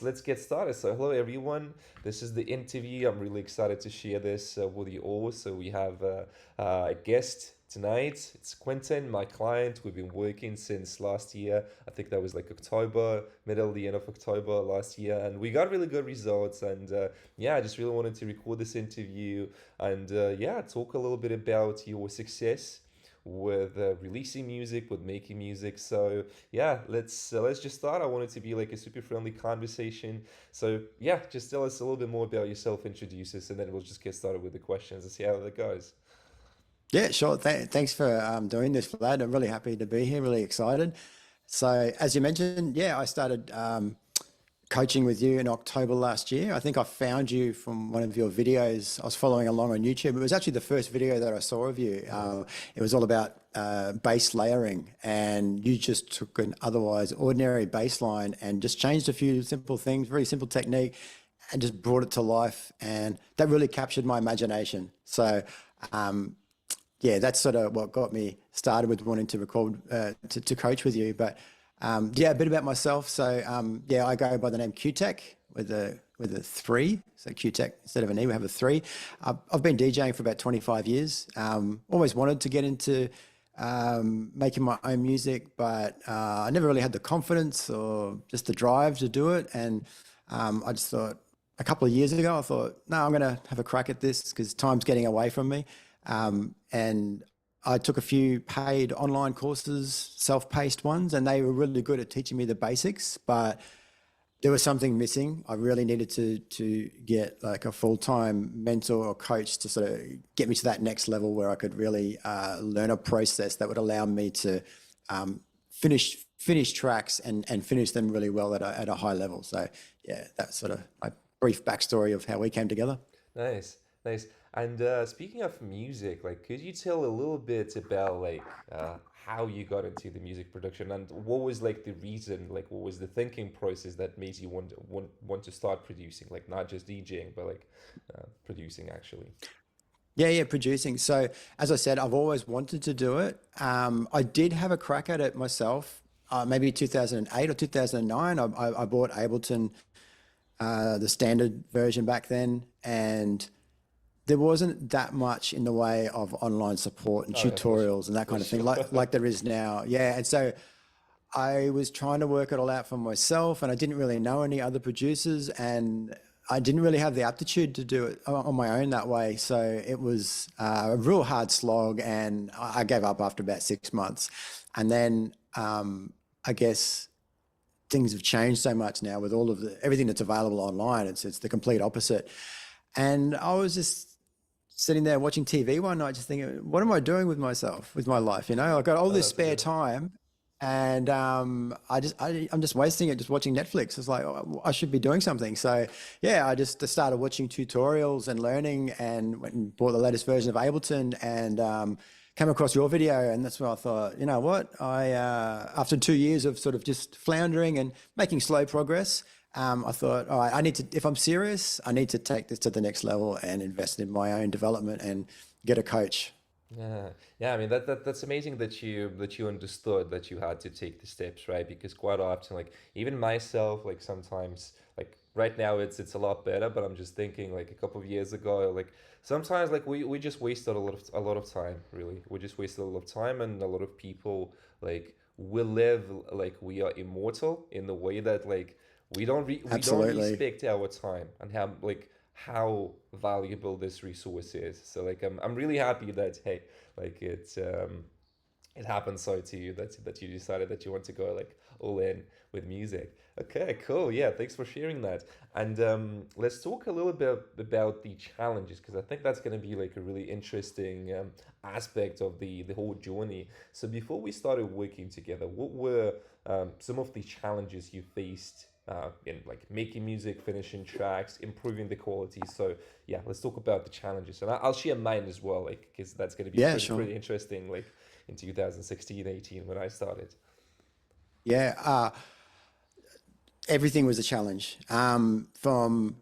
let's get started. So hello everyone. This is the interview. I'm really excited to share this with you all. So we have a guest tonight. It's Quentin, my client. We've been working since last year. I think that was like October, middle, the end of October last year, and we got really good results. And yeah, I just really wanted to record this interview and yeah, talk a little bit about your success with releasing music, with making music. So yeah, let's just start. I want it to be like a super friendly conversation. So yeah, just tell us a little bit more about yourself, introduce us, and then we'll just get started with the questions and see how that goes. Yeah, sure. Thanks for doing this, Vlad. I'm really happy to be here, really excited. So, as you mentioned, yeah, I started coaching with you in October last year. I think I found you from one of your videos. I was following along on YouTube. It was actually the first video that I saw of you. Nice. It was all about bass layering, and you just took an otherwise ordinary bass line and just changed a few simple things, very simple technique, and just brought it to life. And that really captured my imagination. So, um, yeah, that's sort of what got me started with wanting to record, to coach with you. But yeah, a bit about myself. So yeah, I go by the name QTech with a three. So QTech instead of an E, we have a three. I've been DJing for about 25 years. Always wanted to get into making my own music, but I never really had the confidence or just the drive to do it. And I just thought a couple of years ago, I thought, no, I'm going to have a crack at this because time's getting away from me. And I took a few paid online courses, self-paced ones, and they were really good at teaching me the basics, but there was something missing. I really needed to get like a full-time mentor or coach to sort of get me to that next level where I could really learn a process that would allow me to finish tracks and finish them really well at a high level. So yeah, that's sort of my brief backstory of how we came together. Nice, nice. And speaking of music, like, could you tell a little bit about like how you got into the music production and what was like the reason, like, what was the thinking process that made you want to start producing, like not just DJing, but like producing actually? Yeah, producing. So as I said, I've always wanted to do it. I did have a crack at it myself, maybe 2008 or 2009. I bought Ableton, the standard version back then, and there wasn't that much in the way of online support and Oh yeah, for sure, tutorials and that for kind of thing, sure. like there is now. Yeah, and so I was trying to work it all out for myself, and I didn't really know any other producers, and I didn't really have the aptitude to do it on my own that way. So it was a real hard slog, and I gave up after about 6 months. And then I guess things have changed so much now with all of everything that's available online. It's the complete opposite. And I was just sitting there watching TV one night, just thinking, what am I doing with myself, with my life? You know, I've got all Oh, this that's a spare good. time, and I'm just wasting it, just watching Netflix. It's like, oh, I should be doing something. So yeah, I just started watching tutorials and learning, and went and bought the latest version of Ableton, and came across your video, and that's when I thought, you know what, after 2 years of sort of just floundering and making slow progress. I thought, all right, I need to, if I'm serious, I need to take this to the next level and invest in my own development and get a coach. Yeah, yeah. I mean that's amazing that you understood that you had to take the steps, right? Because quite often, like even myself, like sometimes, like right now it's a lot better, but I'm just thinking like a couple of years ago, like sometimes like we just wasted a lot of time, really. We just wasted a lot of time, and a lot of people like we live like we are immortal in the way that like we don't Absolutely. respect our time and how valuable this resource is. So like I'm really happy that hey, like it happened so to you that you decided that you want to go like all in with music. Okay, cool. Yeah, thanks for sharing that. And let's talk a little bit about the challenges because I think that's going to be like a really interesting aspect of the whole journey. So before we started working together, what were some of the challenges you faced in like making music, finishing tracks, improving the quality? So yeah, let's talk about the challenges, and I'll share mine as well, like because that's going to be Yeah, sure. pretty interesting. Like in 2016, 18 when I started. Yeah. Everything was a challenge. From,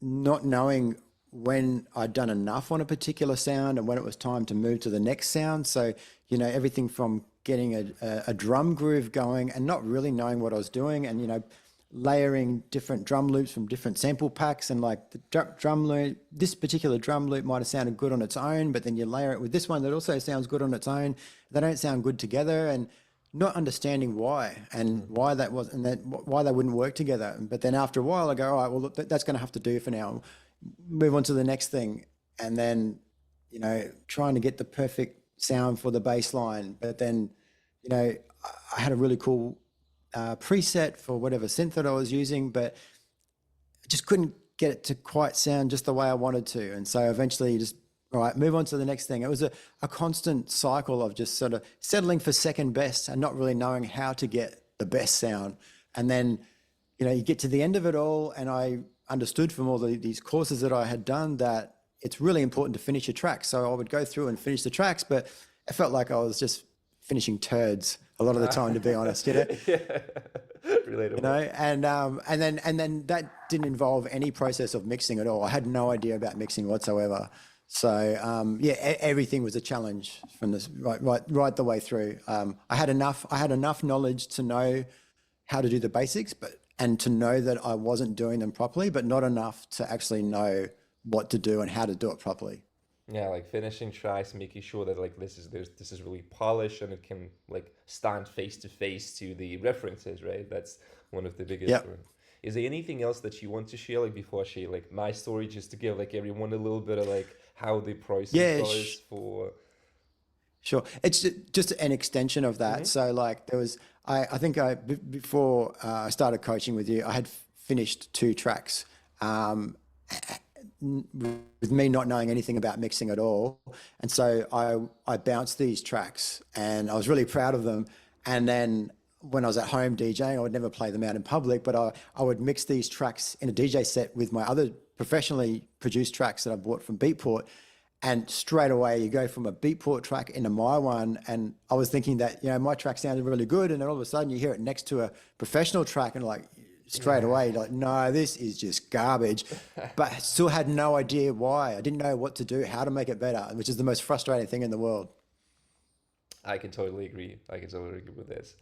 not knowing when I'd done enough on a particular sound and when it was time to move to the next sound. So, everything from getting a drum groove going and not really knowing what I was doing, and, layering different drum loops from different sample packs, and like the drum loop, this particular drum loop might have sounded good on its own, but then you layer it with this one that also sounds good on its own. They don't sound good together, and not understanding why and Mm-hmm. why that was, and that why they wouldn't work together. But then after a while, I go, all right, well, look, that's going to have to do for now. Move on to the next thing, and then trying to get the perfect sound for the bass line. But then, I had a really cool preset for whatever synth that I was using, but I just couldn't get it to quite sound just the way I wanted to. And so eventually, you just all right, move on to the next thing. It was a constant cycle of just sort of settling for second best and not really knowing how to get the best sound. And then, you get to the end of it all, and I understood from all these courses that I had done that it's really important to finish your tracks. So I would go through and finish the tracks, but it felt like I was just finishing turds a lot of the time, to be honest. Yeah, relatable. And then that didn't involve any process of mixing at all. I had no idea about mixing whatsoever. So yeah, everything was a challenge from this right the way through. I had enough knowledge to know how to do the basics, and to know that I wasn't doing them properly, but not enough to actually know what to do and how to do it properly. Yeah, like finishing tracks, making sure that like this is really polished and it can like stand face to face to the references, right? That's one of the biggest Yep. ones. Is there anything else that you want to share, like before I share like my story, just to give like everyone a little bit of like how the process Yeah, goes for? sure. It's just an extension of that. Mm-hmm. So like I think before I started coaching with you, I had finished two tracks. Um, with me not knowing anything about mixing at all. And so I bounced these tracks, and I was really proud of them. And then when I was at home DJing, I would never play them out in public, but I would mix these tracks in a DJ set with my other professionally produced tracks that I bought from Beatport. And straight away you go from a Beatport track into my one. And I was thinking that, my track sounded really good. And then all of a sudden you hear it next to a professional track, and like, straight away, like, no, this is just garbage. But I still had no idea why. I didn't know what to do, how to make it better, which is the most frustrating thing in the world. I can totally agree. I can totally agree with this.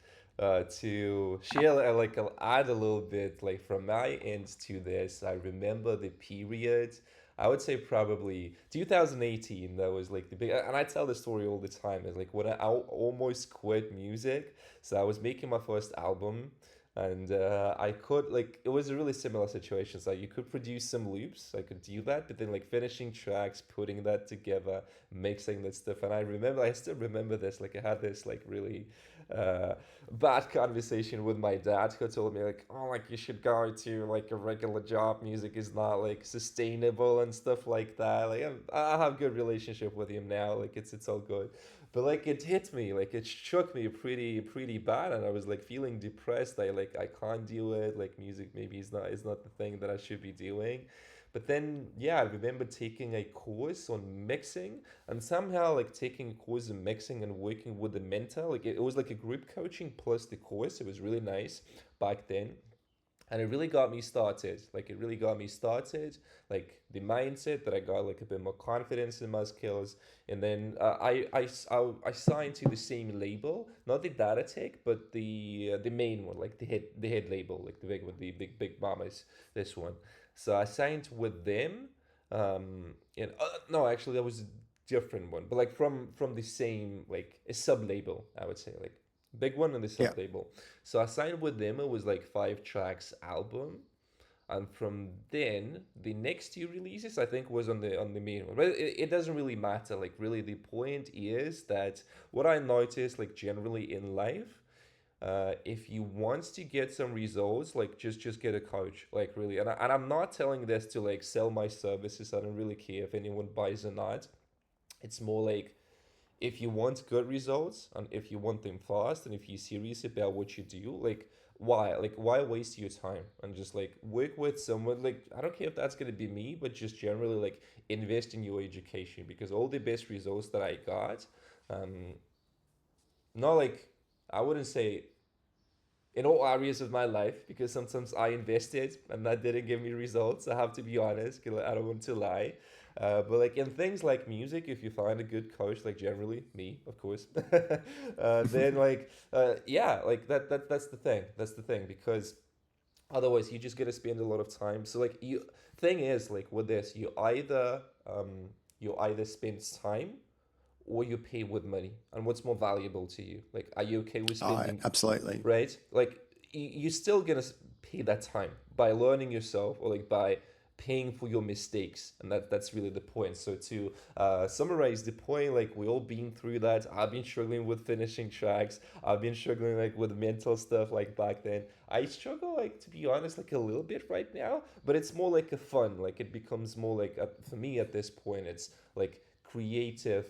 To share, like, I'll add a little bit, like, from my end to this. I remember the period, I would say probably 2018, that was like the big, and I tell this story all the time. Is like when I almost quit music. So I was making my first album, and I could like it was a really similar situation. So you could produce some loops, I could do that, but then like finishing tracks, putting that together, mixing that stuff. And I still remember this. Like I had this like really uh, bad conversation with my dad, who told me like, oh, like you should go to like a regular job. Music is not like sustainable and stuff like that. Like I have good relationship with him now. Like it's all good. But like it hit me, like it shook me pretty bad, and I was like feeling depressed. I can't do it. Like music maybe is not the thing that I should be doing. But then yeah, I remember taking a course on mixing, and somehow like taking a course in mixing and working with the mentor. Like it was like a group coaching plus the course. It was really nice back then, and it really got me started. Like it really got me started. Like the mindset that I got like a bit more confidence in my skills. And then I signed to the same label, not the data tech, but the main one, like the head label, like the big one, the big mamas, this one. So I signed with them. And no, actually that was a different one, but like from the same, like a sub label, I would say, like big one and the Yeah. sub label. So I signed with them. It was like 5 tracks album, and from then the next two releases I think was on the main one. But it doesn't really matter. Like really, the point is that what I noticed, like generally in life, if you want to get some results, like just get a coach. Like really, and I'm not telling this to like sell my services. I don't really care if anyone buys or not. It's more like if you want good results and if you want them fast and if you're serious about what you do, like why waste your time and just like work with someone. Like I don't care if that's going to be me, but just generally like invest in your education, because all the best results that I got, um not like, I wouldn't say in all areas of my life, because sometimes I invested and that didn't give me results. I have to be honest, 'cause I don't want to lie. But like in things like music, if you find a good coach, like generally me, of course, then like yeah, like that's the thing. That's the thing, because Otherwise, you're just gonna spend a lot of time. So like you thing is like with this, you either spend time or you pay with money. And what's more valuable to you? Like, are you okay with Oh, spending, absolutely. right? Like you're still gonna pay that time by learning yourself or like by paying for your mistakes, and that's really the point. So to summarize the point, like we all been through that. I've been struggling with finishing tracks. I've been struggling like with mental stuff like back then. I struggle like to be honest like a little bit right now, but it's more like a fun. Like it becomes more like for me at this point, it's like creative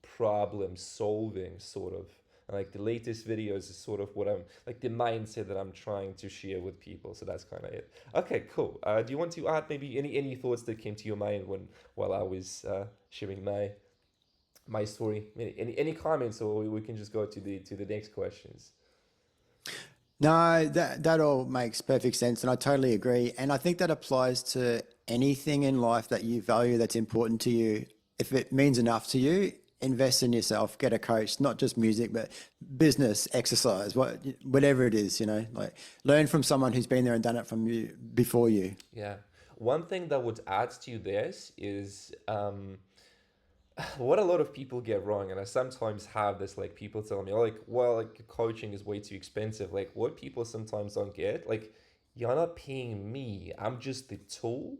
problem solving sort of. And like the latest videos is sort of what I'm like the mindset that I'm trying to share with people. So that's kind of it. Okay, cool. Do you want to add maybe any thoughts that came to your mind when while I was sharing my story? Any comments, or we can just go to the next questions. No, that all makes perfect sense, and I totally agree. And I think that applies to anything in life that you value that's important to you. If it means enough to you, invest in yourself, get a coach, not just music, but business, exercise, whatever it is, like learn from someone who's been there and done it from you before you. Yeah. One thing that would add to this is what a lot of people get wrong, and I sometimes have this like people tell me, oh, like, well, like coaching is way too expensive. Like, what people sometimes don't get, like, you're not paying me. I'm just the tool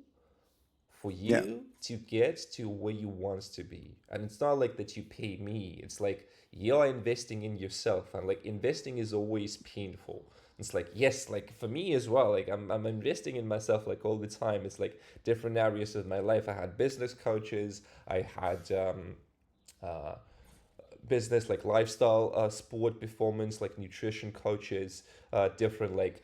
for Yeah. you to get to where you want to be. And it's not like that you pay me. It's like you're investing in yourself. And like investing is always painful. It's like, yes, like for me as well, like I'm investing in myself like all the time. It's like different areas of my life. I had business coaches, I had uh, business like lifestyle, sport performance, like nutrition coaches, different like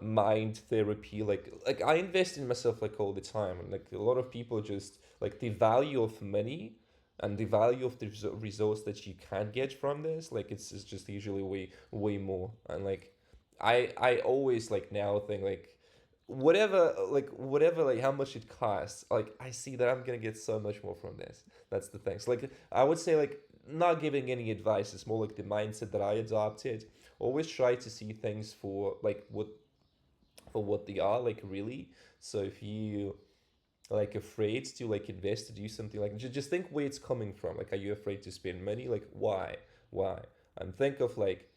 mind therapy. Like I invest in myself like all the time, and like a lot of people just like the value of money and the value of the results that you can get from this, like it's just usually way more. And like I always like now think like whatever like how much it costs, like I see that I'm gonna get so much more from this. That's the thing. So like I would say like not giving any advice, it's more like the mindset that I adopted. Always try to see things for like what they are like really. So if you like afraid to like invest to do something, like just think where it's coming from. Like are you afraid to spend money? Like why? And think of like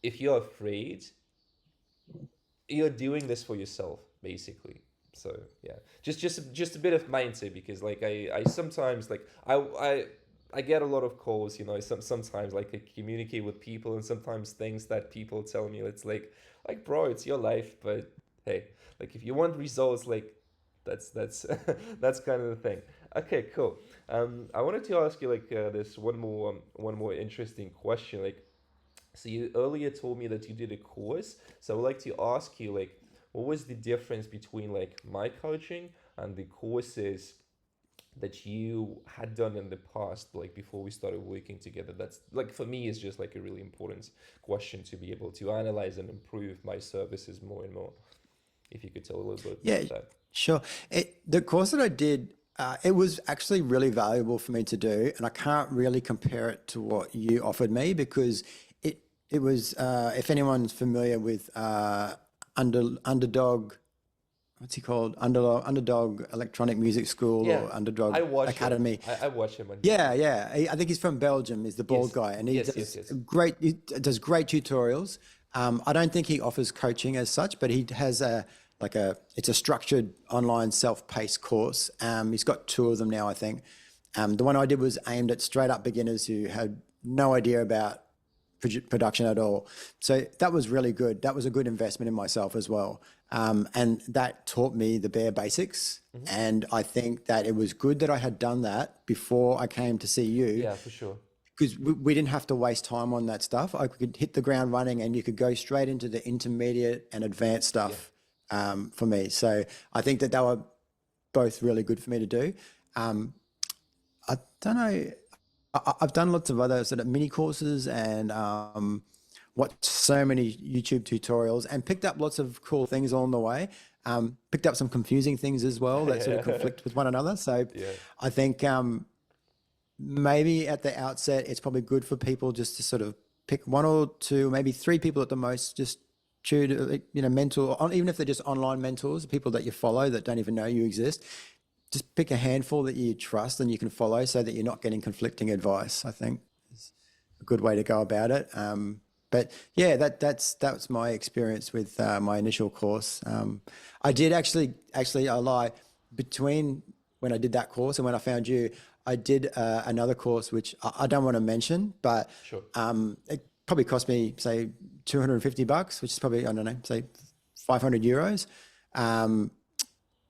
if you're afraid, you're doing this for yourself basically. So yeah, just a bit of mindset, because like I sometimes like I get a lot of calls, sometimes like I communicate with people, and sometimes things that people tell me, it's like bro, it's your life, but hey, like if you want results, like that's that's kind of the thing. Okay, cool. I wanted to ask you like this one more interesting question. Like, so you earlier told me that you did a course. So I would like to ask you, like, what was the difference between like my coaching and the courses that you had done in the past, like before we started working together? That's like for me is just like a really important question to be able to analyze and improve my services more and more. If you could tell a little bit Yeah, about that. sure. The course that I did, it was actually really valuable for me to do, and I can't really compare it to what you offered me because it was. If anyone's familiar with Underdog, what's he called? Underdog Electronic Music School Yeah, or Underdog I watch him. Academy. I watch him on Yeah, YouTube. yeah. I think he's from Belgium. He's the bald Yes, guy, and yes, yes, yes. he does great tutorials. I don't think he offers coaching as such, but he has it's a structured online self-paced course. He's got two of them now, I think. The one I did was aimed at straight up beginners who had no idea about production at all. So that was really good. That was a good investment in myself as well. And that taught me the bare basics. Hmm. And I think that it was good that I had done that before I came to see you, Yeah, for sure. because we didn't have to waste time on that stuff. I could hit the ground running and you could go straight into the intermediate and advanced Yeah. stuff for me. So I think that they were both really good for me to do. Um, I don't know. I've done lots of other sort of mini courses and watched so many YouTube tutorials and picked up lots of cool things along the way. Picked up some confusing things as well that sort of Yeah. conflict with one another. So Yeah. I think maybe at the outset, it's probably good for people just to sort of pick one or two, maybe three people at the most, just tutor, like, mentor, even if they're just online mentors, people that you follow that don't even know you exist. Just pick a handful that you trust and you can follow, so that you're not getting conflicting advice. I think is a good way to go about it. But yeah, that's my experience with my initial course. I did actually I lie, between when I did that course and when I found you, I did another course which I don't want to mention, but Sure. it probably cost me, say, $250, which is probably, I don't know, say, €500. Um,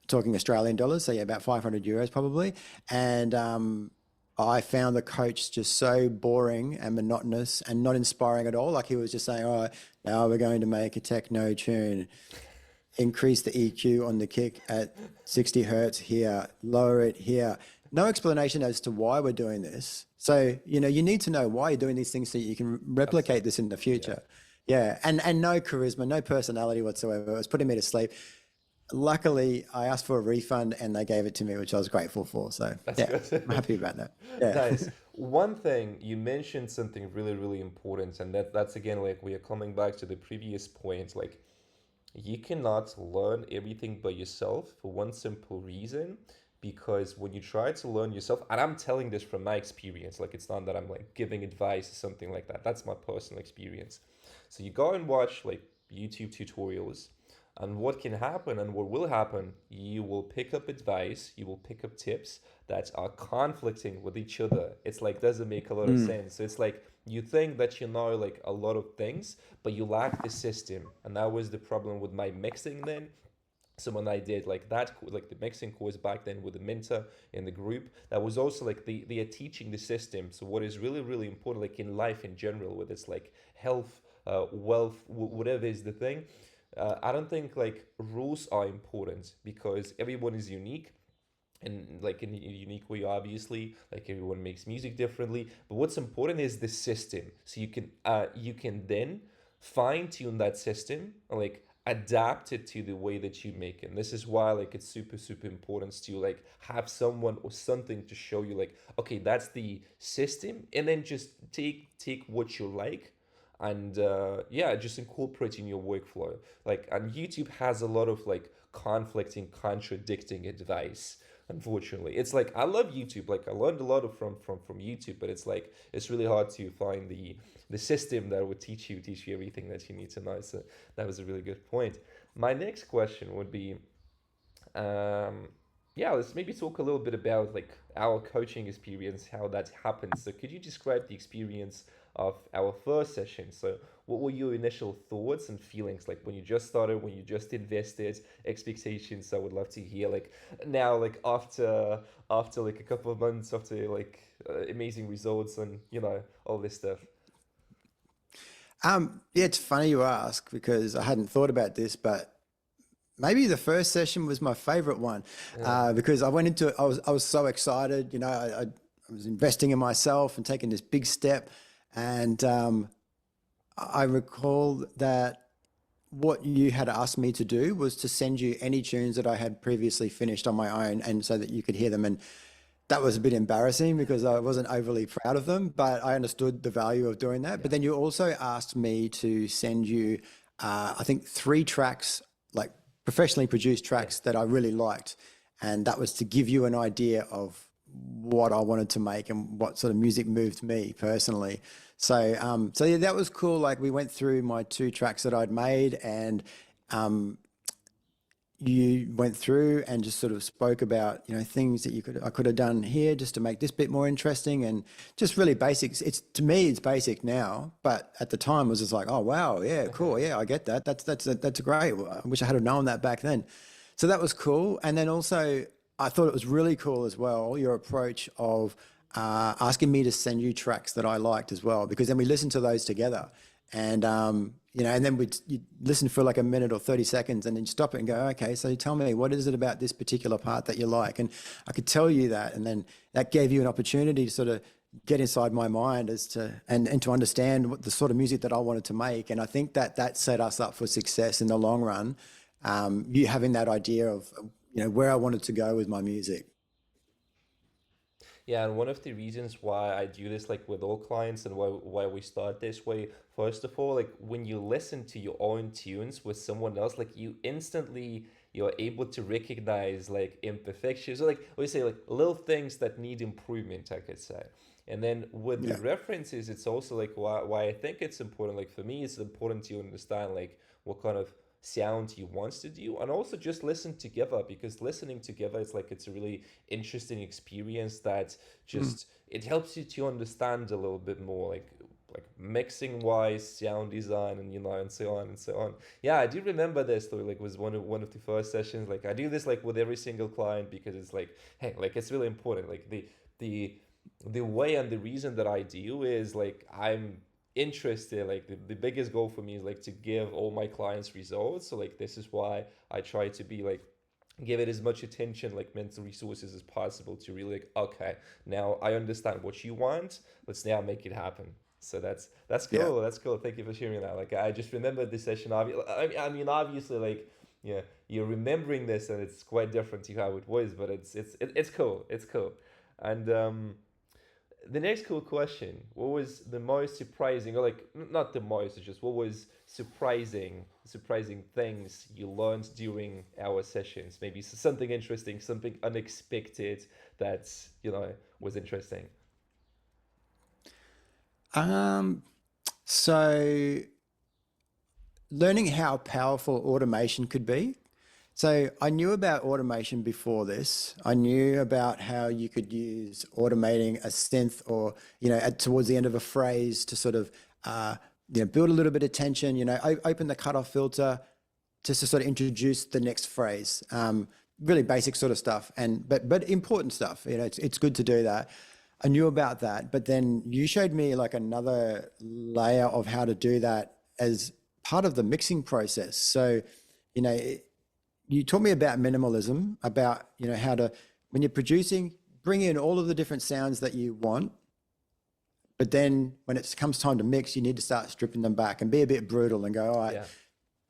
Talking Australian dollars, so yeah, about €500 probably. And I found the coach just so boring and monotonous and not inspiring at all. Like, he was just saying, "All right, now we're going to make a techno tune, increase the EQ on the kick at 60 hertz here, lower it here." No explanation as to why we're doing this. So, you need to know why you're doing these things so you can replicate Absolutely. this in the Yeah. future. Yeah. And no charisma, no personality whatsoever. It was putting me to sleep. Luckily, I asked for a refund and they gave it to me, which I was grateful for. So That's yeah, I'm good. happy about that. Yeah. Nice. One thing you mentioned something really, really important, and that's again like we are coming back to the previous point. Like, you cannot learn everything by yourself for one simple reason, because when you try to learn yourself, and I'm telling this from my experience, like it's not that I'm like giving advice or something like that. That's my personal experience. So you go and watch like YouTube tutorials, and what can happen and what will happen, you will pick up advice, you will pick up tips that are conflicting with each other. It's like doesn't make a lot of Mm, sense. So it's like you think that you know like a lot of things, but you lack the system. And that was the problem with my mixing then. So when I did like that, like the mixing course back then with the mentor in the group, that was also like they are teaching the system. So what is really, really important, like in life in general, whether it's like health, wealth, whatever is the thing, I don't think like rules are important, because everyone is unique, and like in a unique way, obviously, like everyone makes music differently, but what's important is the system. So you can then fine tune that system, like adapt it to the way that you make it. And this is why like it's super, super important to like have someone or something to show you like, okay, that's the system, and then just take what you like, and yeah, just incorporate in your workflow. Like, and YouTube has a lot of like conflicting, contradicting advice. Unfortunately, it's like I love YouTube. Like I learned a lot of from YouTube, but it's like it's really hard to find the system that would teach you everything that you need to know. So that was a really good point. My next question would be, um, yeah, let's maybe talk a little bit about like our coaching experience, how that happened. So could you describe the experience of our first session? So what were your initial thoughts and feelings like when you just started, when you just invested, expectations? I would love to hear like now, like after like a couple of months, after like amazing results and all this stuff. yeah, it's funny you ask, because I hadn't thought about this, but maybe the first session was my favorite one, Yeah, because I went into it, I was so excited. I was investing in myself and taking this big step. And I recall that what you had asked me to do was to send you any tunes that I had previously finished on my own, and so that you could hear them. And that was a bit embarrassing because I wasn't overly proud of them, but I understood the value of doing that. yeah, But then you also asked me to send you, I think, 3 tracks, like professionally produced yeah. tracks that I really liked. And that was to give you an idea of what I wanted to make and what sort of music moved me personally. So yeah, that was cool. Like, we went through my 2 tracks that I'd made, and um, you went through and just sort of spoke about, things that I could have done here just to make this bit more interesting, and just really basics. It's, to me, it's basic now, but at the time it was just like, oh wow, yeah, cool, yeah, I get that. That's great. I wish I had have known that back then. So that was cool. And then also, I thought it was really cool as well, your approach of asking me to send you tracks that I liked as well, because then we listened to those together. And and then you listen for like a minute or 30 seconds, and then stop it and go, okay, so tell me, what is it about this particular part that you like? And I could tell you that, and then that gave you an opportunity to sort of get inside my mind as to and to understand what the sort of music that I wanted to make. And I think that that set us up for success in the long run. You having that idea of where I wanted to go with my music. Yeah, and one of the reasons why I do this like with all clients and why we start this way, first of all, like when you listen to your own tunes with someone else, like you instantly you're able to recognize like imperfections or like we say like little things that need improvement, I could say. And then with the Yeah. references, it's also like why I think it's important. Like for me, it's important to understand like what kind of sound you want to do and also just listen together because listening together it's like it's a really interesting experience that Mm. just it helps you to understand a little bit more like mixing wise sound design and and so on and so on. Yeah, I do remember this though, like was one of the first sessions. Like I do this like with every single client because it's like hey, like it's really important. Like the the way and the reason that I do is like I'm interested, like the biggest goal for me is like to give all my clients results. So like this is why I try to be like give it as much attention like mental resources as possible to really like okay, now I understand what you want, let's now make it happen. So that's Yeah. cool, that's cool, thank you for sharing that. Like I just remembered this session I mean obviously like yeah, you're remembering this and it's quite different to how it was, but it's cool, it's cool. And the next cool question, what was the most surprising, or like not the most, just what was surprising things you learned during our sessions? Maybe something interesting, something unexpected that was interesting. Um, so learning how powerful automation could be. So I knew about automation before this. I knew about how you could use automating a synth or, towards the end of a phrase to sort of, build a little bit of tension, open the cutoff filter just to sort of introduce the next phrase. Really basic sort of stuff, but important stuff. It's good to do that. I knew about that, but then you showed me like another layer of how to do that as part of the mixing process. So, you know, you taught me about minimalism, about, how to, when you're producing, bring in all of the different sounds that you want. But then when it comes time to mix, you need to start stripping them back and be a bit brutal and go, all right, Yeah,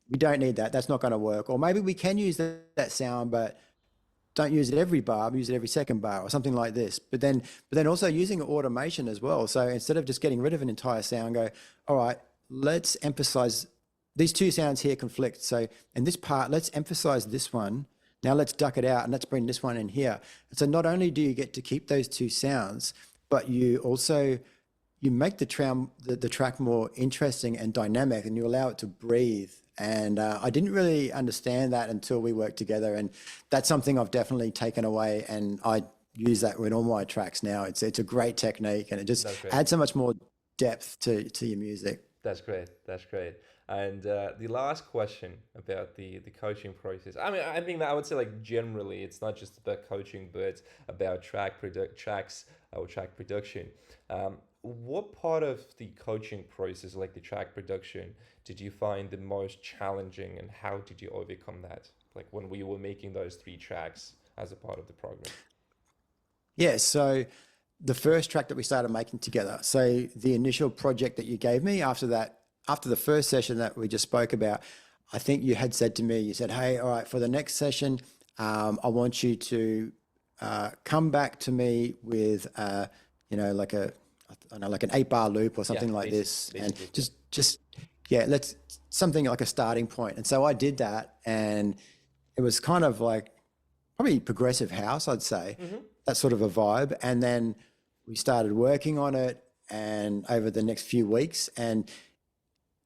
we don't need that. That's not going to work. Or maybe we can use that sound, but don't use it every bar, use it every second bar or something like this. But then also using automation as well. So instead of just getting rid of an entire sound, go, all right, let's emphasize these two sounds here conflict. So in this part, let's emphasize this one. Now let's duck it out and let's bring this one in here. And so not only do you get to keep those two sounds, but you make the track more interesting and dynamic, and you allow it to breathe. And I didn't really understand that until we worked together, and that's something I've definitely taken away, and I use that in all my tracks now. It's a great technique, and it just that's great. adds so much more depth to your music. That's great. That's great. And the last question about the coaching process. I mean, I think that I would say like generally, it's not just about coaching, but about tracks or track production. What part of the coaching process, like the track production, did you find the most challenging, and how did you overcome that? Like when we were making those three tracks as a part of the program. Yeah, so the first track that we started making together. So the initial project that you gave me after that, after the first session that we just spoke about, I think you had said to me, you said, "Hey, all right, for the next session, I want you to come back to me with, like I don't know, like an 8 bar loop or Yeah, something like this, and basically. Yeah. just yeah, let's something like a starting point." And so I did that, and it was kind of like probably progressive house, I'd say, Mm-hmm. that sort of a vibe. And then we started working on it, and over the next few weeks, and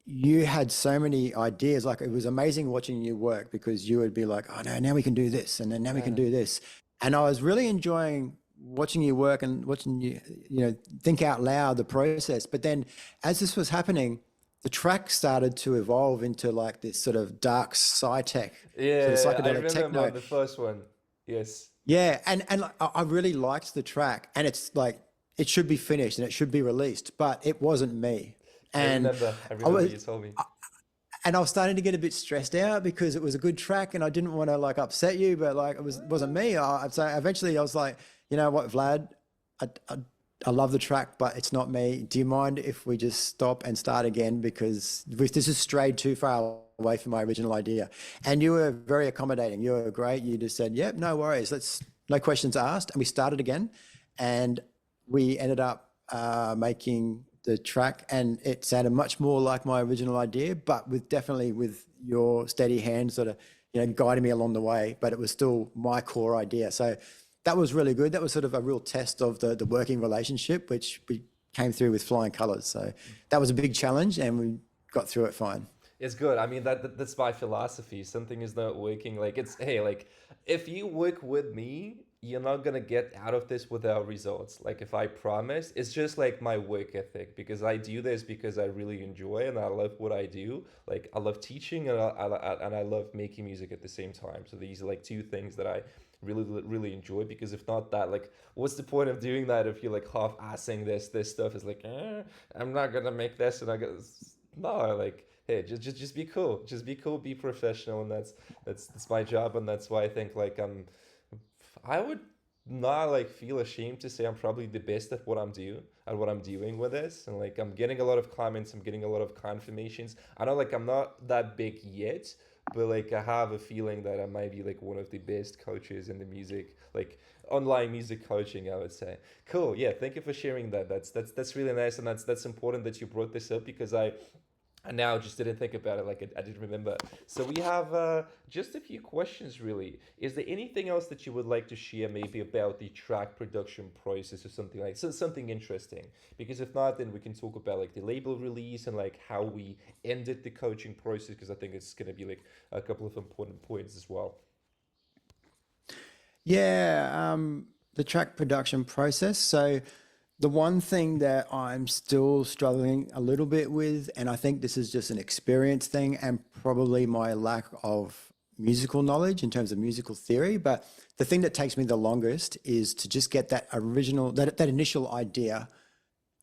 you had so many ideas. Like it was amazing watching you work, because you would be like, "Oh no, now we can do this, and then now we can Yeah. do this." And I was really enjoying watching you work and watching you, think out loud the process. But then as this was happening, the track started to evolve into like this sort of dark sci-tech, sort of Yeah, I psychedelic remember techno. the first one. Yes, Yeah, and like, I really liked the track, and it's like it should be finished and it should be released, but it wasn't me. I And remember. I I remember you was told me. and I was starting to get a bit stressed out because it was a good track, and I didn't want to like upset you, but like wasn't me. So eventually I was like, you know what, Vlad, I, I I love the track, but it's not me. Do you mind if we just stop and start again, because this has strayed too far away from my original idea? And you were very accommodating. You were great. You just said, "Yep, no worries. Let's no questions asked," and we started again. and we ended up making the track, and it sounded much more like my original idea, but with definitely with your steady hand sort of, you know, guiding me along the way, but it was still my core idea. So that was really good. That was sort of a real test of the working relationship, which we came through with flying colors. So that was a big challenge, and we got through it fine. It's good. I mean that's my philosophy. Something is not working. Like it's hey, like if you work with me, you're not gonna get out of this without results. Like if I promise, it's just like my work ethic because I do this because I really enjoy and I love what I do. Like I love teaching and and I love making music at the same time. So these are like two things that I really enjoy because if not that, like what's the point of doing that if you're like half-assing this stuff is like I'm not gonna make this and I got no like hey, just be cool. Just be cool, be professional, and that's my job, and that's why I think like I would not like feel ashamed to say I'm probably the best at what I'm doing with this, and like I'm getting a lot of comments, I'm getting a lot of confirmations. I know like I'm not that big yet, but like I have a feeling that I might be like one of the best coaches in the music, like online music coaching, I would say. Cool, yeah. Thank you for sharing that. That's really nice, and that's important that you brought this up because I now just didn't think about it like I didn't remember. So we have just a few questions really. Is there anything else that you would like to share maybe about the track production process or something like so something interesting? Because if not, then we can talk about like the label release and like how we ended the coaching process because I think it's gonna be like a couple of important points as well. Yeah, the track production process. So the one thing that I'm still struggling a little bit with, and I think this is just an experience thing and probably my lack of musical knowledge in terms of musical theory, but the thing that takes me the longest is to just get that original, that initial idea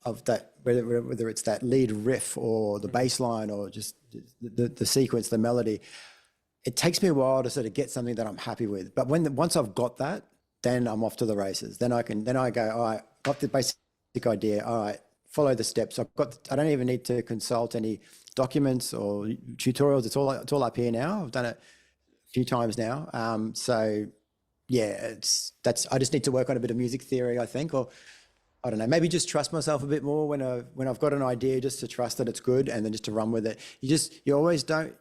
of that, whether it's that lead riff or the bass line or just the sequence, the melody. It takes me a while to sort of get something that I'm happy with. But once I've got that, then I'm off to the races. Then I go, all right, got the basic idea. All right, follow the steps. I don't even need to consult any documents or tutorials. It's all up here now. I've done it a few times now. So yeah, I just need to work on a bit of music theory, I think, or I don't know, maybe just trust myself a bit more when I've got an idea, just to trust that it's good and then just to run with it. You always don't.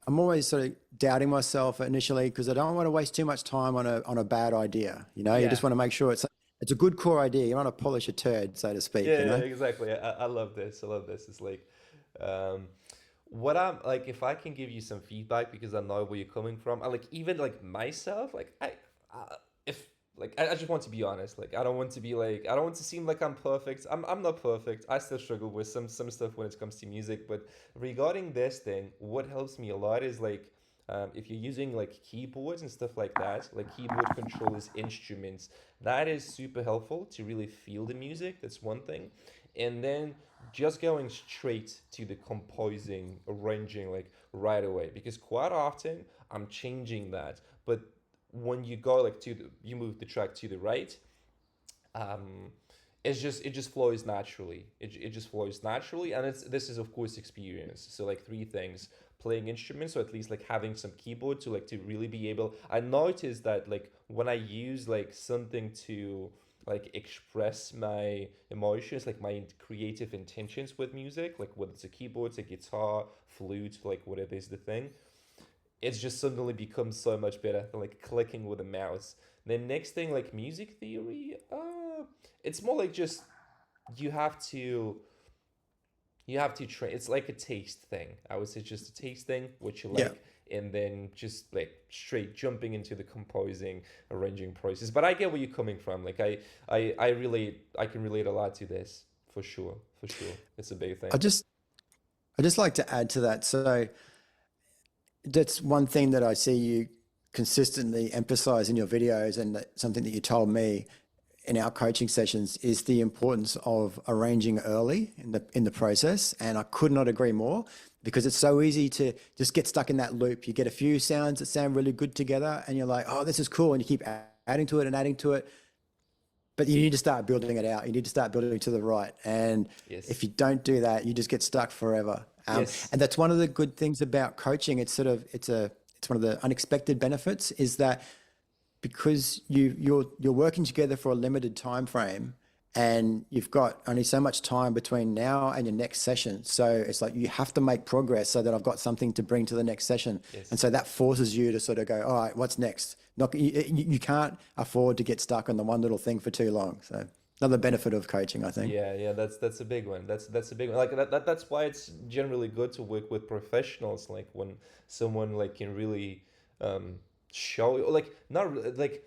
I'm always sort of doubting myself initially because I don't want to waste too much time on a bad idea. You know, you Yeah. just want to make sure it's a good core idea. You want to polish a turd, so to speak. You Yeah, know. exactly. I love this. I love this. It's like, um, what I'm like, if I can give you some feedback because I know where you're coming from, I like even like myself, like if like I just want to be honest. Like I don't want to be like I don't want to seem like I'm perfect. I'm not perfect. I still struggle with some stuff when it comes to music. But regarding this thing, what helps me a lot is like if you're using like keyboards and stuff like that, like keyboard controllers, instruments, that is super helpful to really feel the music. That's one thing. And then just going straight to the composing, arranging like right away, because quite often I'm changing that. But when you go like you move the track to the right, um, it just flows naturally. It just flows naturally, and it's this is of course experience. So like three things: playing instruments, or at least like having some keyboard to like to really be able. I noticed that like when I use like something to like express my emotions, like my creative intentions with music, like whether it's a keyboard, it's a guitar, flute, like whatever is the thing, it's just suddenly becomes so much better than like clicking with a mouse. Then next thing like music theory, it's more like just you have to you have to train. It's like a taste thing. I would say just a taste thing, what you Yeah. like, and then just like straight jumping into the composing, arranging process. But I get where you're coming from. Like I relate. I can relate a lot to this for sure. For sure, it's a big thing. I just I just like to add to that. So that's one thing that I see you consistently emphasize in your videos, and something that you told me in our coaching sessions is the importance of arranging early in the process. And I could not agree more, because it's so easy to just get stuck in that loop. You get a few sounds that sound really good together and you're like, oh, this is cool. And you keep adding to it and adding to it. But you need to start building it out. You need to start building to the right. And if Yes. you don't do that, you just get stuck forever. Yes. And that's one of the good things about coaching. It's one of the unexpected benefits is that because you're working together for a limited time frame, and you've got only so much time between now and your next session. So it's like you have to make progress so that I've got something to bring to the next session. And Yes. so that forces you to sort of go, all right, what's next? Not you can't afford to get stuck on the one little thing for too long. So another benefit of coaching, I think. Yeah, yeah, that's a big one. That's a big one. Like that's why it's generally good to work with professionals. Like when someone like can really um, show like like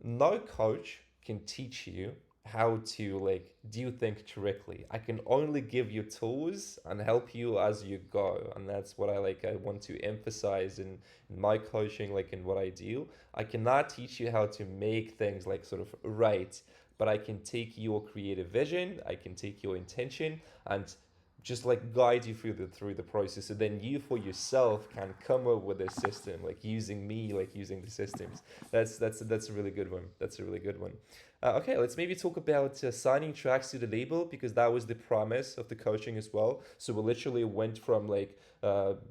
no coach can teach you how to like do things correctly. I can only give you tools and help you as you go, and that's what I want to emphasize in my coaching, like in what I do. I cannot teach you how to make things like sort of right, but I can take your creative vision, I can take your intention, and just like guide you through the process, so then you for yourself can come up with a system like using me, like using the systems. That's a really good one. That's a really good one. Okay, let's maybe talk about signing tracks to the label, because that was the promise of the coaching as well. So we literally went from like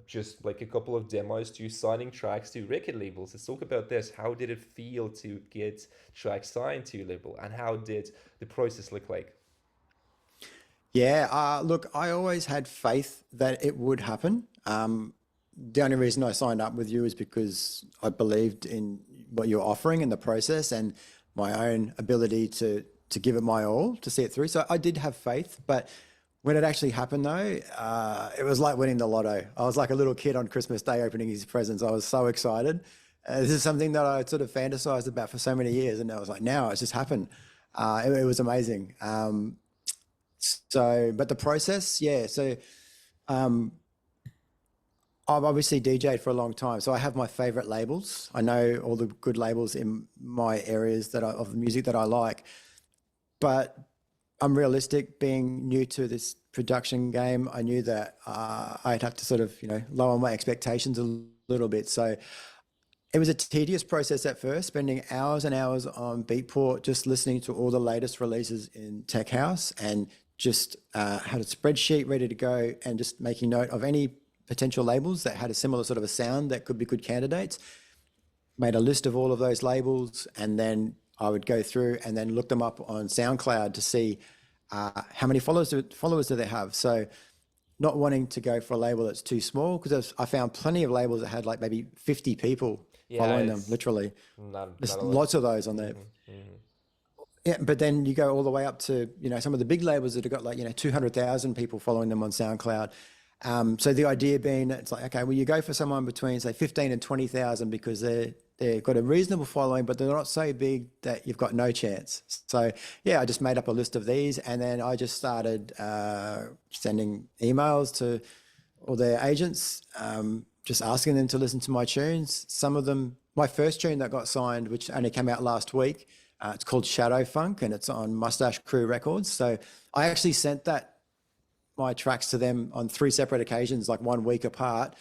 just like a couple of demos to signing tracks to record labels. Let's talk about this. How did it feel to get tracks signed to your label, and how did the process look like? Yeah, look, I always had faith that it would happen. The only reason I signed up with you is because I believed in what you're offering in the process and my own ability to give it my all to see it through. So I did have faith, but when it actually happened though, it was like winning the lotto. I was like a little kid on Christmas Day opening his presents. I was so excited. This is something that I sort of fantasized about for so many years, and I was like, now it's just happened. It was amazing. So, but the process, yeah. So, um, I've obviously DJed for a long time, so I have my favorite labels. I know all the good labels in my areas of music that I like, but I'm realistic. Being new to this production game, I knew that I'd have to sort of, lower my expectations a little bit. So it was a tedious process at first, spending hours and hours on Beatport, just listening to all the latest releases in Tech House, and just had a spreadsheet ready to go, and just making note of any potential labels that had a similar sort of a sound that could be good candidates. Made a list of all of those labels, and then I would go through and then look them up on SoundCloud to see how many followers do they have. So not wanting to go for a label that's too small, because I found plenty of labels that had like maybe 50 people Yeah, following them, it's literally. not There's a lot. lots of those on there. Hmm. Hmm. Yeah, but then you go all the way up to, some of the big labels that have got like, 200,000 people following them on SoundCloud. So the idea being, it's like, okay, well, you go for someone between say 15 and 20,000, because they've got a reasonable following, but they're not so big that you've got no chance. So yeah, I just made up a list of these, and then I just started sending emails to all their agents, just asking them to listen to my tunes. Some of them, my first tune that got signed, which only came out last week, it's called Shadow Funk, and it's on Mustache Crew Records. So I actually sent my tracks to them on three separate occasions, like 1 week apart.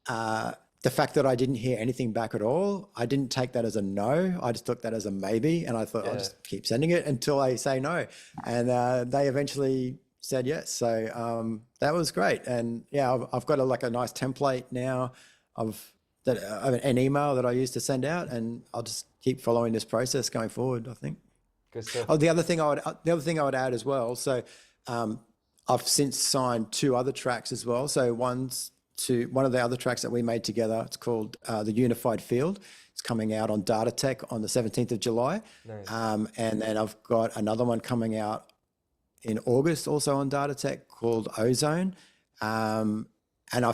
The fact that I didn't hear anything back at all, I didn't take that as a no. I just took that as a maybe, and I thought I'll Yeah. just keep sending it until they say no. And they eventually said yes. So that was great. And yeah, I've got like a nice template now of an email that I use to send out, and I'll just keep following this process going forward, I think. Good stuff. Oh, the other thing I would add as well. So, um, I've since signed two other tracks as well. So one of the other tracks that we made together. It's called The Unified Field. It's coming out on Data Tech on the 17th of July. Nice. And then I've got another one coming out in August, also on Data Tech, called Ozone. Um, and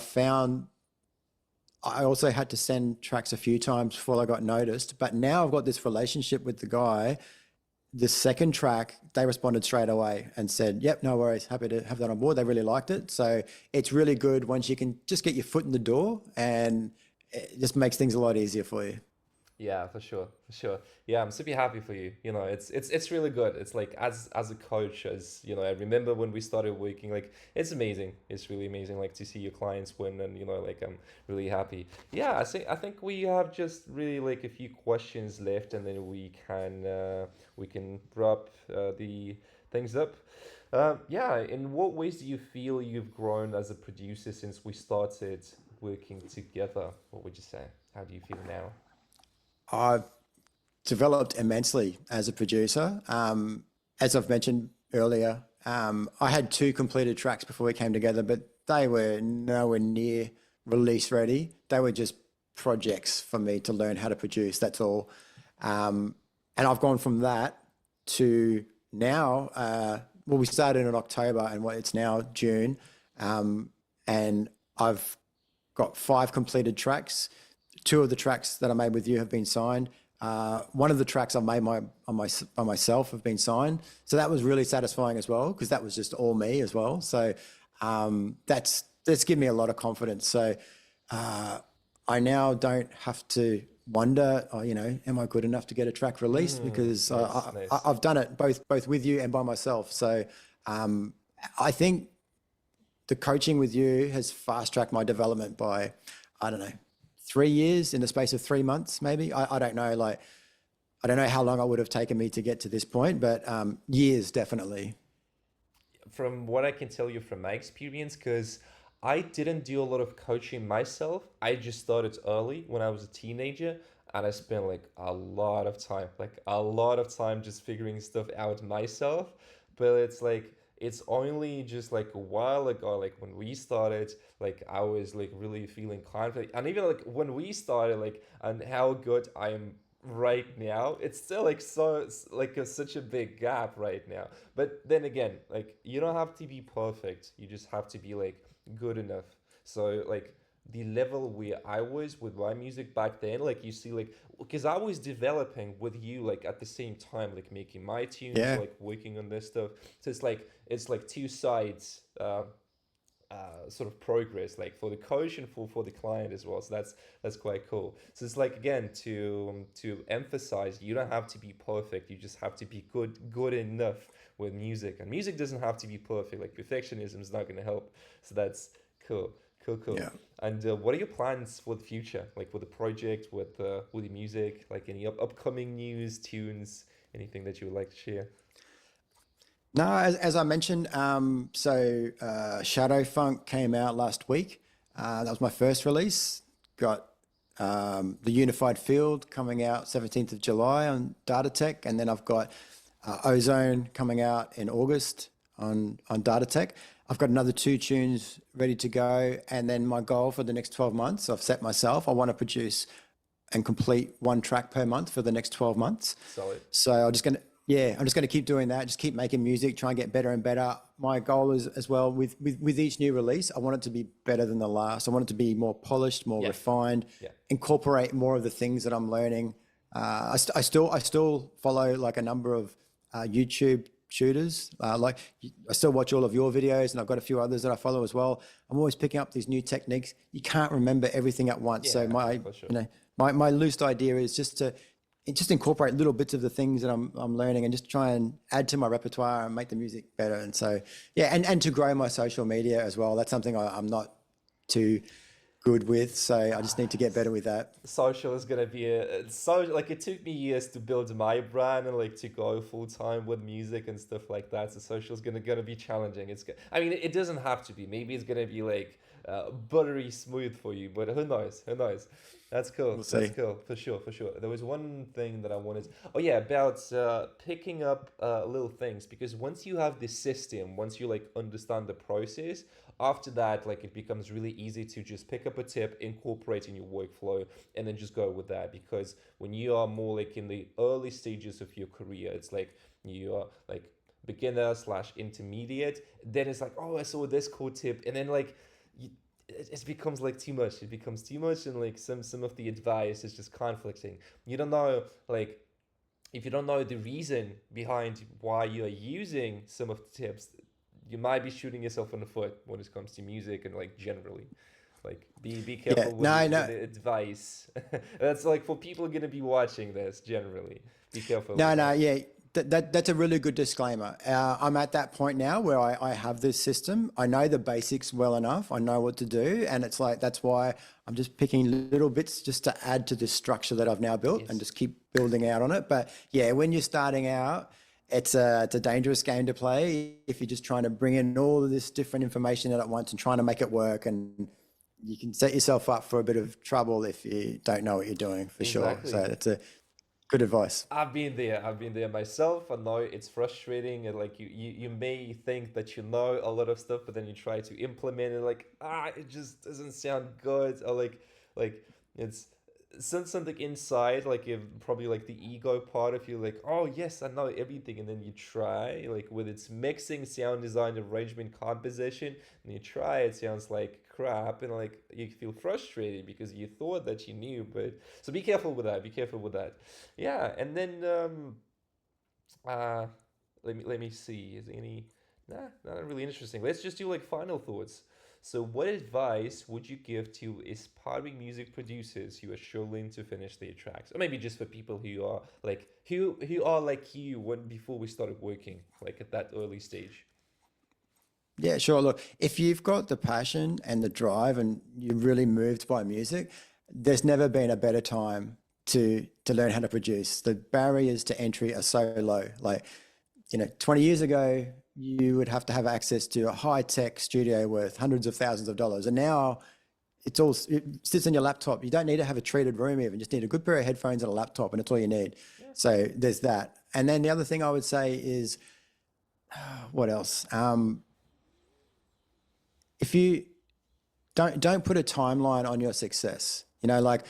I also had to send tracks a few times before I got noticed, but now I've got this relationship with the guy. The second track, they responded straight away and said, yep, no worries, happy to have that on board. They really liked it. So it's really good once you can just get your foot in the door, and it just makes things a lot easier for you. Yeah, for sure, for sure. Yeah, I'm super happy for you. It's really good. It's like as a coach, as I remember when we started working, like it's amazing. It's really amazing, like to see your clients win, and like I'm really happy. Yeah, I think we have just really like a few questions left, and then we can wrap the things up. Yeah, in what ways do you feel you've grown as a producer since we started working together? What would you say? How do you feel now? developed immensely as a producer. As I've mentioned earlier, I had two completed tracks before we came together, but they were nowhere near release ready. They were just projects for me to learn how to produce. That's all. And I've gone from that to now. Well, we started in October, and it's now June, and I've got 5 completed tracks. 2 of the tracks that I made with you have been signed. One of the tracks I made by myself have been signed. So that was really satisfying as well, because that was just all me as well. So that's given me a lot of confidence. So I now don't have to wonder, oh, am I good enough to get a track released? Because Nice. I've done it both with you and by myself. So I think the coaching with you has fast tracked my development by, I don't know, 3 years in the space of 3 months, maybe. I don't know. Like, I don't know how long it would have taken me to get to this point, but years definitely. From what I can tell you from my experience, because I didn't do a lot of coaching myself. I just started early when I was a teenager, and I spent like a lot of time just figuring stuff out myself. But it's like it's only just like a while ago, like when we started, like I was like really feeling confident, and even like when we started, like and how good I am right now, it's still like such a big gap right now. But then again, like you don't have to be perfect, you just have to be like good enough. So like the level where I was with my music back then, like you see, like because I was developing with you like at the same time, like making my tunes, Yeah. like working on this stuff. So it's like two sides, sort of progress, like for the coach and for the client as well. So that's quite cool. So it's like again to emphasize, you don't have to be perfect. You just have to be good enough with music, and music doesn't have to be perfect. Like perfectionism is not going to help. So that's cool, cool. Yeah. And what are your plans for the future, like with the project, with the music, like any upcoming news, tunes, anything that you would like to share? No, as I mentioned, Shadow Funk came out last week. That was my first release. Got the Unified Field coming out 17th of July on Datatech, and then I've got Ozone coming out in August on Datatech. I've got another 2 tunes ready to go, and then my goal for the next 12 months, I've set myself, I want to produce and complete 1 track per month for the next 12 months. Solid. So I'm just gonna keep doing that. Just keep making music, try and get better and better. My goal is as well with each new release, I want it to be better than the last. I want it to be more polished, more Yeah, refined, yeah. incorporate more of the things that I'm learning. I still follow like a number of YouTube shooters. I still watch all of your videos, and I've got a few others that I follow as well. I'm always picking up these new techniques. You can't remember everything at once. So Yeah, my, for sure. you know, my loose idea is just incorporate little bits of the things that I'm learning, and just try and add to my repertoire and make the music better. And so, yeah, and to grow my social media as well. That's something I'm not too good with. So I just need to get better with that. Social is gonna be so like it took me years to build my brand and like to go full time with music and stuff like that. So social is gonna be challenging. I mean, it doesn't have to be. Maybe it's gonna be like buttery smooth for you, but who knows? Who knows? That's cool. We'll That's see. cool for sure. For sure. There was one thing that I wanted. Oh yeah, about picking up little things, because once you have this system, once you like understand the process, after that, like it becomes really easy to just pick up a tip, incorporate in your workflow, and then just go with that. Because when you are more like in the early stages of your career, it's like you are like beginner slash intermediate. Then it's like, oh, I saw this cool tip, and then like you, it becomes like too much. It becomes too much, and like some of the advice is just conflicting. You don't know, like if you don't know the reason behind why you're using some of the tips, you might be shooting yourself in the foot when it comes to music and like generally. Like be Yeah, careful no, with no, the advice. That's like for people gonna be watching this generally. Be careful no, with no. that. Yeah, that's a really good disclaimer. I'm at that point now where I have this system. I know the basics well enough. I know what to do, and it's like that's why I'm just picking little bits just to add to this structure that I've now built, and Yes. just keep building out on it. But yeah, when you're starting out, it's a dangerous game to play if you're just trying to bring in all of this different information at once and trying to make it work, and you can set yourself up for a bit of trouble if you don't know what you're doing, for sure. So Exactly. Good advice. I've been there. I've been there myself. I know it's frustrating, and like you may think that you know a lot of stuff, but then you try to implement it, like it just doesn't sound good, or like it's something inside, like if probably like the ego part of you, like oh yes, I know everything, and then you try like with its mixing, sound design, arrangement, composition, and you try, it sounds like crap, and like you feel frustrated because you thought that you knew, but so be careful with that. Be careful with that. Yeah, and then uh let me see. Is there any nah, not really interesting. Let's just do like final thoughts. So what advice would you give to aspiring music producers who are struggling to finish their tracks? Or maybe just for people who are like who are like you when before we started working, like at that early stage. Yeah, sure. Look, if you've got the passion and the drive and you're really moved by music, there's never been a better time to learn how to produce. The barriers to entry are so low. Like, 20 years ago, you would have to have access to a high-tech studio worth hundreds of thousands of dollars. And now it sits on your laptop. You don't need to have a treated room even. You just need a good pair of headphones and a laptop, and it's all you need. Yeah. So there's that. And then the other thing I would say is, what else? If you don't put a timeline on your success. Like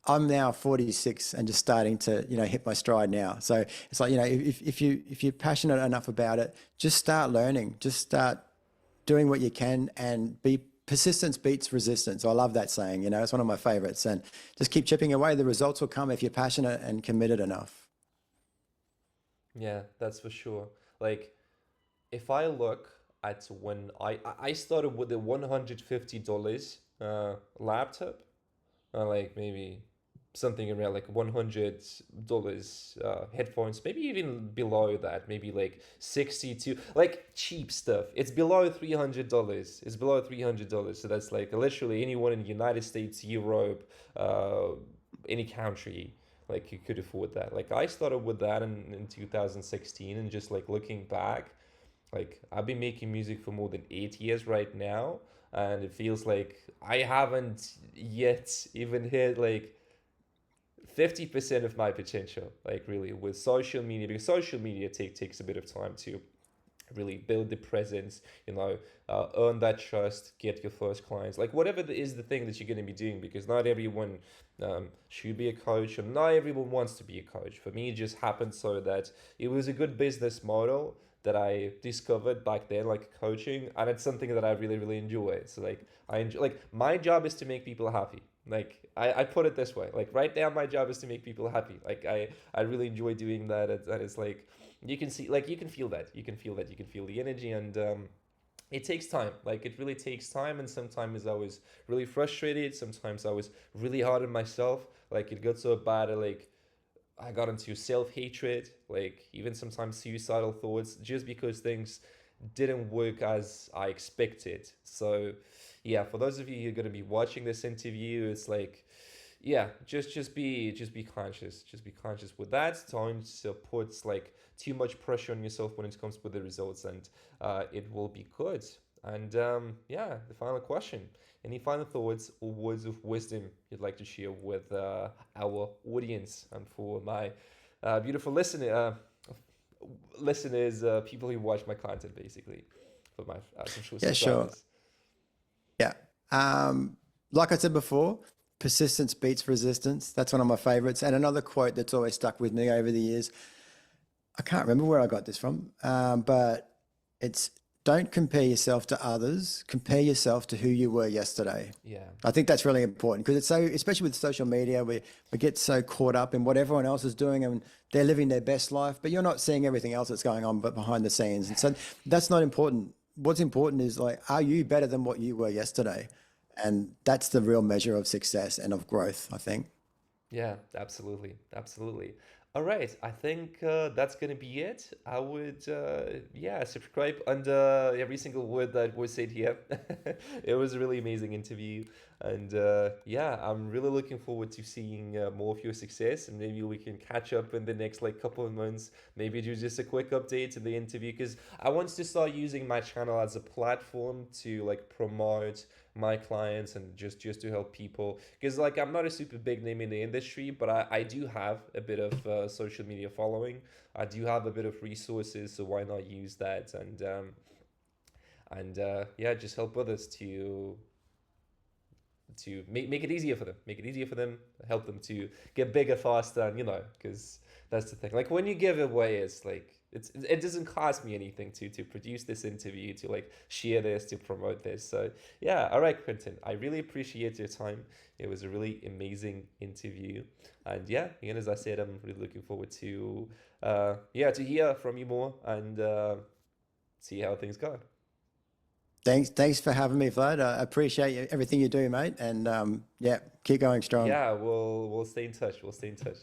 I'm now 46 and just starting to, hit my stride now. So it's like, if you're passionate enough about it, just start learning, just start doing what you can and be persistence beats resistance. I love that saying, it's one of my favorites, and just keep chipping away. The results will come if you're passionate and committed enough. Yeah, that's for sure. Like if I look at when I started with a $150 laptop, like maybe something around like $100 headphones, maybe even below that, maybe like 62, like cheap stuff. It's below $300. It's below $300. So that's like literally anyone in the United States, Europe, any country, like you could afford that. Like I started with that in 2016, and just like looking back, like I've been making music for more than 8 years right now, and it feels like I haven't yet even hit like 50% of my potential. Like really with social media, because social media takes a bit of time to really build the presence, earn that trust, get your first clients, like whatever is the thing that you're going to be doing, because not everyone should be a coach, and not everyone wants to be a coach. For me, it just happened so that it was a good business model that I discovered back then, like coaching, and it's something that I really, really enjoy. So like I enjoy, like my job is to make people happy. Like I put it this way, like right now my job is to make people happy. Like I really enjoy doing that, and it's like you can see, like you can feel that, you can feel the energy, and it takes time. Like it really takes time, and sometimes I was really frustrated, sometimes I was really hard on myself. Like it got so bad, like I got into self-hatred, like even sometimes suicidal thoughts, just because things didn't work as I expected. So yeah, for those of you who are going to be watching this interview, it's like yeah, just be conscious, just be conscious with that. Don't put like too much pressure on yourself when it comes with the results, and it will be good. And yeah, the final question: any final thoughts or words of wisdom you'd like to share with our audience, and for my beautiful listeners, people who watch my content, basically, for my Yeah, sure. subscribers? Yeah. Like I said before, persistence beats resistance. That's one of my favorites. And another quote that's always stuck with me over the years, I can't remember where I got this from, but it's don't compare yourself to others, compare yourself to who you were yesterday. Yeah, I think that's really important because it's so, especially with social media, we get so caught up in what everyone else is doing and they're living their best life, but you're not seeing everything else that's going on but behind the scenes. And so that's not important. What's important is like, are you better than what you were yesterday? And that's the real measure of success and of growth, I think. yeah, absolutely, absolutely. All right, I think that's gonna be it. I would, yeah, subscribe under every single word that was said here. It was a really amazing interview, and yeah, I'm really looking forward to seeing more of your success, and maybe we can catch up in the next like couple of months. Maybe do just a quick update in the interview, because I want to start using my channel as a platform to like promote my clients and just to help people. Because like I'm not a super big name in the industry, but I do have a bit of social media following. I do have a bit of resources, so why not use that and yeah, just help others to make it easier for them, make it easier for them, help them to get bigger faster, and because that's the thing. Like when you give away, it's like it doesn't cost me anything to produce this interview, to like share this, to promote this. So yeah, all right, Quentin, I really appreciate your time. It was a really amazing interview, and yeah, again, as I said, I'm really looking forward to yeah, to hear from you more and see how things go. Thanks for having me, Vlad. I appreciate everything you do, mate. And yeah, keep going strong. Yeah, we'll stay in touch. We'll stay in touch.